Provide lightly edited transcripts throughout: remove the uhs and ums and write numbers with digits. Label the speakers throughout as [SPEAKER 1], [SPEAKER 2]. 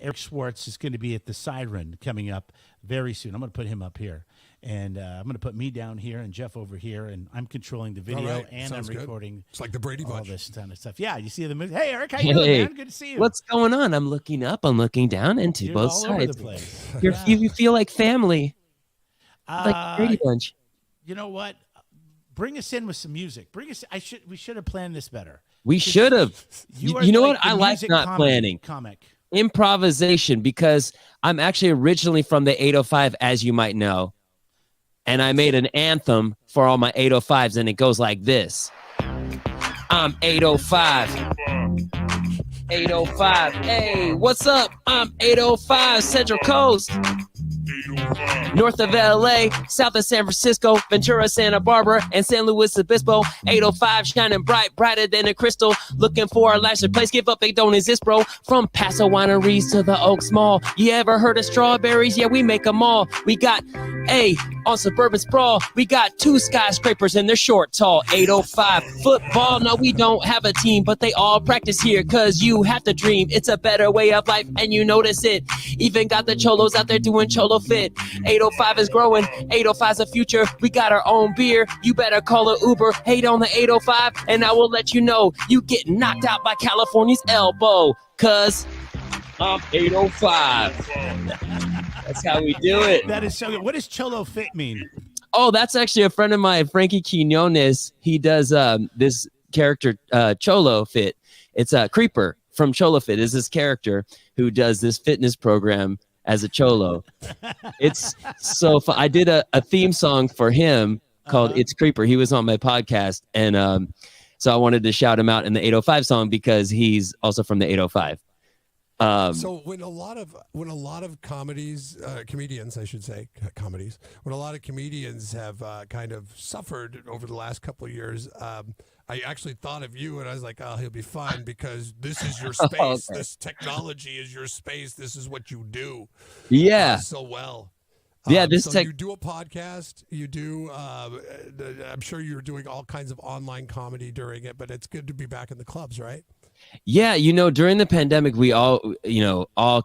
[SPEAKER 1] Eric Schwartz is going to be at the Siren coming up very soon. I'm going to put him up here. And I'm going to put me down here and Jeff over here, and I'm controlling the video and
[SPEAKER 2] Sounds
[SPEAKER 1] I'm recording.
[SPEAKER 2] It's like the Brady
[SPEAKER 1] all
[SPEAKER 2] Bunch.
[SPEAKER 1] this kind of stuff. Yeah, you see the movie. Hey, Eric, how you doing, man? Good to see you.
[SPEAKER 3] What's going on? I'm looking up, I'm looking down, and to
[SPEAKER 1] You're
[SPEAKER 3] both
[SPEAKER 1] all
[SPEAKER 3] sides.
[SPEAKER 1] over the place.
[SPEAKER 3] You feel like family, like the Brady Bunch.
[SPEAKER 1] You know what? Bring us in with some music. We should have planned this better.
[SPEAKER 3] We should have. You know what? I like not planning.
[SPEAKER 1] Comic.
[SPEAKER 3] Improvisation, because I'm actually originally from the 805, as you might know. And I made an anthem for all my 805s, and it goes like this. I'm 805. 805. Hey, what's up? I'm 805 Central Coast. North of LA, south of San Francisco, Ventura, Santa Barbara, and San Luis Obispo. 805 shining bright, brighter than a crystal. Looking for a life's place, give up, they don't exist, bro. From Paso Wineries to the Oaks Mall. You ever heard of strawberries? Yeah, we make them all. We got on Suburban Sprawl, we got 2 skyscrapers and they're short, tall. 805 football, no, we don't have a team, but they all practice here, cause you have to dream. It's a better way of life, and you notice it. Even got the cholos out there doing cholo fit. 805 is growing, 805 is the future. We got our own beer, you better call it Uber. Hate on the 805, and I will let you know you get knocked out by California's elbow, cause I'm 805. That's how we do it.
[SPEAKER 1] That is so good. What does cholo fit mean?
[SPEAKER 3] Oh, that's actually a friend of mine, Frankie Quinones. He does this character, Cholo Fit. It's a Creeper from Cholo Fit. Is this character who does this fitness program as a cholo. It's so fun. I did a theme song for him called It's Creeper. He was on my podcast, and so I wanted to shout him out in the 805 song because he's also from the 805.
[SPEAKER 2] So when a lot of comedians, I should say, when a lot of comedians have kind of suffered over the last couple of years, I actually thought of you, and I was like, oh, he'll be fine because this is your space. Okay. This technology is your space. This is what you do.
[SPEAKER 3] Yeah.
[SPEAKER 2] So well.
[SPEAKER 3] Yeah,
[SPEAKER 2] you do a podcast. You do. I'm sure you're doing all kinds of online comedy during it, but it's good to be back in the clubs, right?
[SPEAKER 3] Yeah, during the pandemic, we all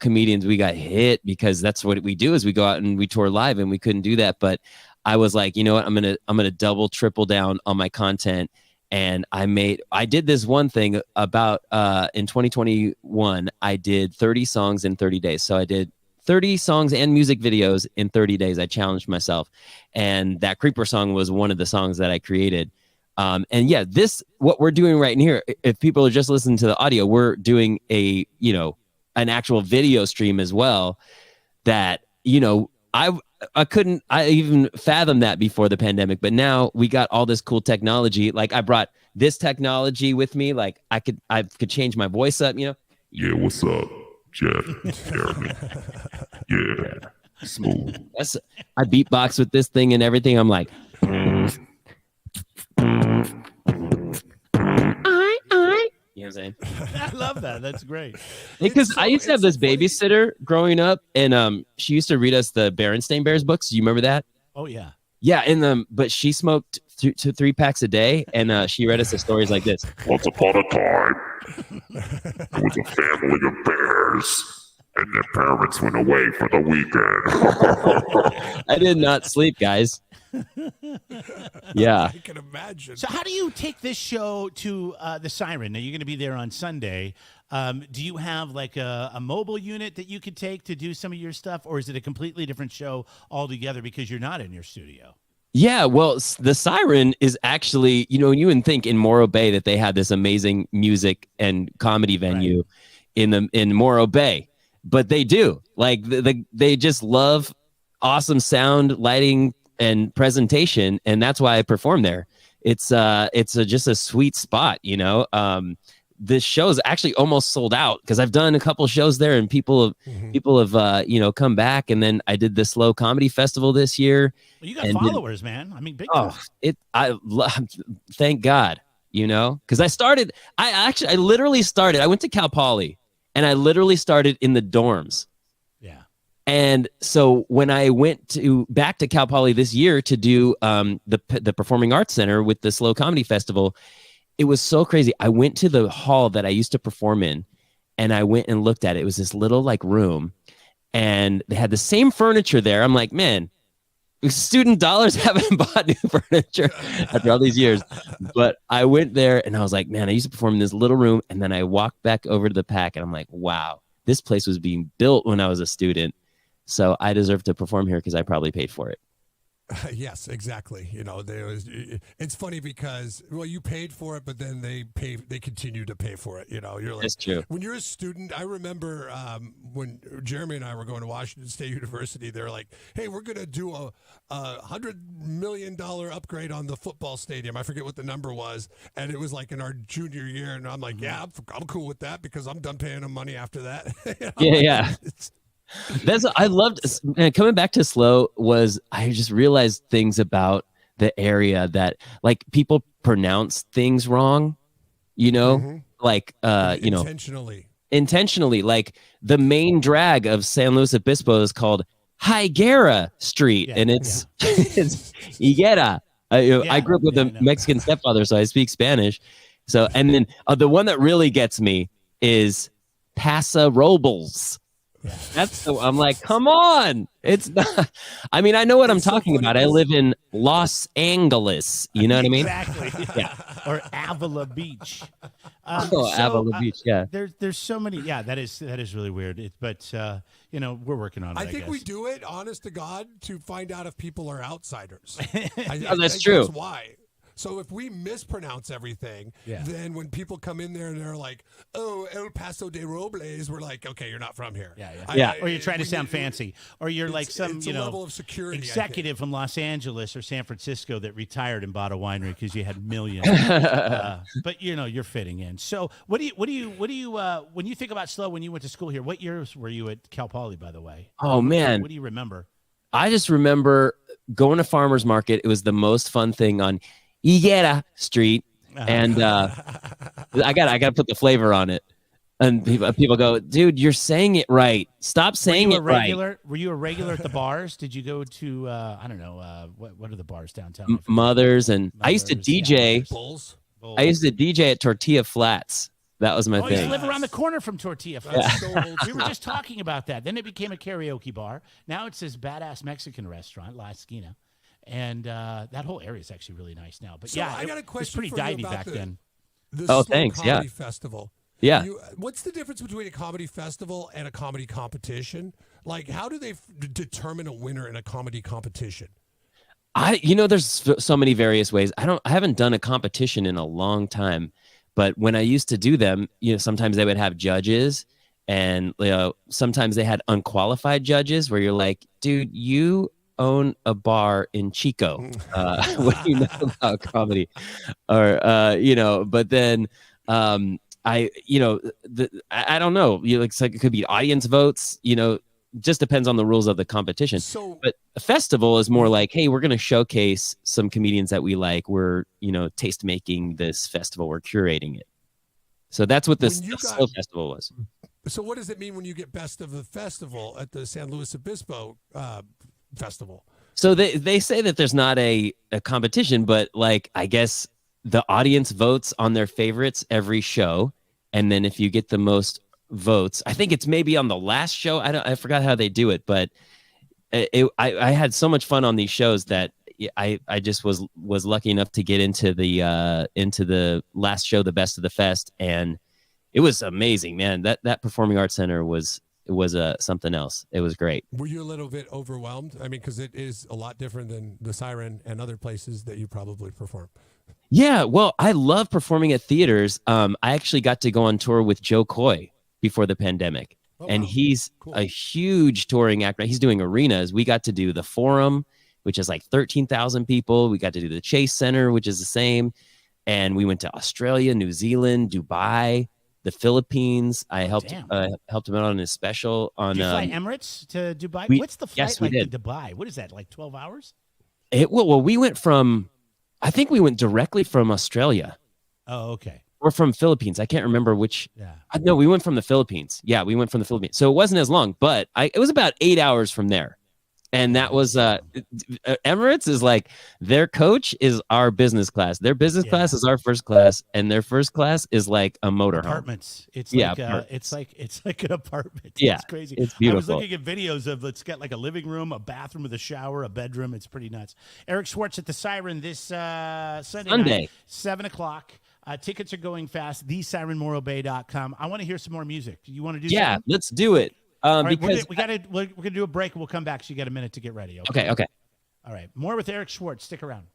[SPEAKER 3] comedians, we got hit because that's what we do is we go out and we tour live, and we couldn't do that. But I was like, you know what, I'm gonna double, triple down on my content. And I did this one thing about in 2021, I did 30 songs in 30 days. So I did 30 songs and music videos in 30 days. I challenged myself. And that Creeper song was one of the songs that I created. And yeah, what we're doing right here, if people are just listening to the audio, we're doing an actual video stream as well that, I couldn't even fathom that before the pandemic, but now we got all this cool technology. Like I brought this technology with me. Like I could change my voice up, Yeah,
[SPEAKER 4] what's up, Jeff? Jeremy. Yeah, smooth.
[SPEAKER 3] I beatbox with this thing and everything. I'm like, You know what I'm saying?
[SPEAKER 1] I love that. That's great.
[SPEAKER 3] Because I used to have this babysitter growing up, and she used to read us the Berenstain Bears books. Do you remember that?
[SPEAKER 1] Oh, yeah.
[SPEAKER 3] Yeah, but she smoked 3 packs a day, and she read us the stories like this.
[SPEAKER 4] Once upon a time, there was a family of bears, and their parents went away for the weekend.
[SPEAKER 3] I did not sleep, guys. Yeah.
[SPEAKER 2] I can imagine.
[SPEAKER 1] So how do you take this show to the Siren? Now, you're going to be there on Sunday. Do you have like a mobile unit that you could take to do some of your stuff, or is it a completely different show altogether because you're not in your studio?
[SPEAKER 3] Yeah, well, the Siren is actually, you wouldn't think in Morro Bay that they had this amazing music and comedy venue in Morro Bay, but they do. Like they just love awesome sound, lighting, and presentation, and that's why I perform there. It's just a sweet spot, This show is actually almost sold out because I've done a couple shows there, and people have come back. And then I did the Slow Comedy Festival this year.
[SPEAKER 1] Well, you got followers, man. I mean, big.
[SPEAKER 3] Thank God, because I literally started. I went to Cal Poly, and I literally started in the dorms. And so when I went back to Cal Poly this year to do the Performing Arts Center with the Slow Comedy Festival, it was so crazy. I went to the hall that I used to perform in, and I went and looked at it. It was this little like room, and they had the same furniture there. I'm like, man, student dollars haven't bought new furniture after all these years. But I went there and I was like, man, I used to perform in this little room. And then I walked back over to the Pack and I'm like, wow, this place was being built when I was a student. So I deserve to perform here because I probably paid for it.
[SPEAKER 2] Yes, exactly. It's funny because, well, you paid for it, but then they continue to pay for it. You're like,
[SPEAKER 3] That's true.
[SPEAKER 2] When you're a student, I remember when Jeremy and I were going to Washington State University, they're like, hey, we're going to do a $100 million upgrade on the football stadium. I forget what the number was. And it was like in our junior year. And I'm like, yeah, I'm cool with that because I'm done paying them money after that.
[SPEAKER 3] Yeah. I loved coming back to Slow. I just realized things about the area that like people pronounce things wrong, like intentionally, like the main drag of San Luis Obispo is called Higuera Street, and it's Higuera. I grew up with a Mexican stepfather, so I speak Spanish. So, and then the one that really gets me is Paso Robles. Yeah. I'm like, come on. It's not. I mean, I know what I'm talking about. I live in Los Angeles. You know what I mean?
[SPEAKER 1] Exactly.
[SPEAKER 3] Yeah.
[SPEAKER 1] Or Avila Beach.
[SPEAKER 3] Avila Beach. Yeah.
[SPEAKER 1] There's so many. Yeah, that is really weird. But we're working on it.
[SPEAKER 2] I think we do it, honest to God, to find out if people are outsiders.
[SPEAKER 3] That's true.
[SPEAKER 2] That's why. So if we mispronounce everything, then when people come in there and they're like, "Oh, El Paso de Robles," we're like, "Okay, you're not from here."
[SPEAKER 1] Or you're trying to sound fancy, or you're like some
[SPEAKER 2] level of security
[SPEAKER 1] executive from Los Angeles or San Francisco that retired and bought a winery because you had millions. But you're fitting in. So what do you when you think about Slow when you went to school here? What years were you at Cal Poly, by the way?
[SPEAKER 3] Oh man,
[SPEAKER 1] what do you remember?
[SPEAKER 3] I just remember going to farmers market. It was the most fun thing on Higuera Street, and I got to put the flavor on it. And people go, dude, you're saying it right. Stop saying it right.
[SPEAKER 1] Were you a regular at the bars? Did you go to I don't know what are the bars downtown?
[SPEAKER 3] Mothers and I used to DJ.
[SPEAKER 2] Bulls.
[SPEAKER 3] I used to DJ at Tortilla Flats. That was my thing.
[SPEAKER 1] I used to live around the corner from Tortilla Flats. We were just talking about that. Then it became a karaoke bar. Now it's this badass Mexican restaurant, La Esquina. And that whole area is actually really nice now. But
[SPEAKER 2] I got a question
[SPEAKER 1] it was pretty divey back then.
[SPEAKER 2] Thanks. Comedy Festival.
[SPEAKER 3] Yeah.
[SPEAKER 2] What's the difference between a comedy festival and a comedy competition? Like, how do they determine a winner in a comedy competition?
[SPEAKER 3] There's so many various ways. I haven't done a competition in a long time, but when I used to do them, sometimes they would have judges, and sometimes they had unqualified judges where you're like, dude, you own a bar in Chico. What do you know about comedy? Or but then I don't know. It's like it could be audience votes. Just depends on the rules of the competition. But a festival is more like, hey, we're going to showcase some comedians that we like. We're taste making this festival. We're curating it. So that's what this Slow Festival was.
[SPEAKER 2] So what does it mean when you get best of the festival at the San Luis Obispo festival?
[SPEAKER 3] So they say that there's not a competition, but like I guess the audience votes on their favorites every show, and then if you get the most votes, I think it's maybe on the last show. I forgot how they do it, but I had so much fun on these shows that I just was lucky enough to get into the last show, the Best of the Fest, and it was amazing, man. That Performing Arts Center was something else. It was great.
[SPEAKER 2] Were you a little bit overwhelmed? I mean, because it is a lot different than the Siren and other places that you probably perform.
[SPEAKER 3] Yeah, well, I love performing at theaters. I actually got to go on tour with Joe Coy before the pandemic. And he's cool. A huge touring actor. He's doing arenas. We got to do the Forum, which is like 13,000 people. We got to do the Chase Center, which is the same. And we went to Australia, New Zealand, Dubai, the Philippines. I helped him out on his special. Did you fly
[SPEAKER 1] Emirates to Dubai? What's the flight to Dubai? What is that, like 12 hours?
[SPEAKER 3] We went I think we went directly from Australia.
[SPEAKER 1] Oh, okay.
[SPEAKER 3] Or from Philippines. I can't remember which. Yeah. No, we went from the Philippines. Yeah, we went from the Philippines. So it wasn't as long, but it was about 8 hours from there. And that was Emirates is like their coach is our business class. Their business class is our first class, and their first class is like a motorhome.
[SPEAKER 1] Apartments. It's
[SPEAKER 3] apartments.
[SPEAKER 1] It's like an apartment.
[SPEAKER 3] Yeah,
[SPEAKER 1] It's crazy.
[SPEAKER 3] it's beautiful.
[SPEAKER 1] I was looking at videos of it's got like a living room, a bathroom with a shower, a bedroom. It's pretty nuts. Eric Schwartz at the Siren this Sunday night, 7:00. Tickets are going fast. TheSirenMorrowBay.com. I want to hear some more music. You want to do?
[SPEAKER 3] Yeah,
[SPEAKER 1] something?
[SPEAKER 3] let's do it.
[SPEAKER 1] All right,
[SPEAKER 3] Because
[SPEAKER 1] we're gonna do a break and we'll come back. So you got a minute to get ready.
[SPEAKER 3] okay.
[SPEAKER 1] All right. More with Eric Schwartz. Stick around.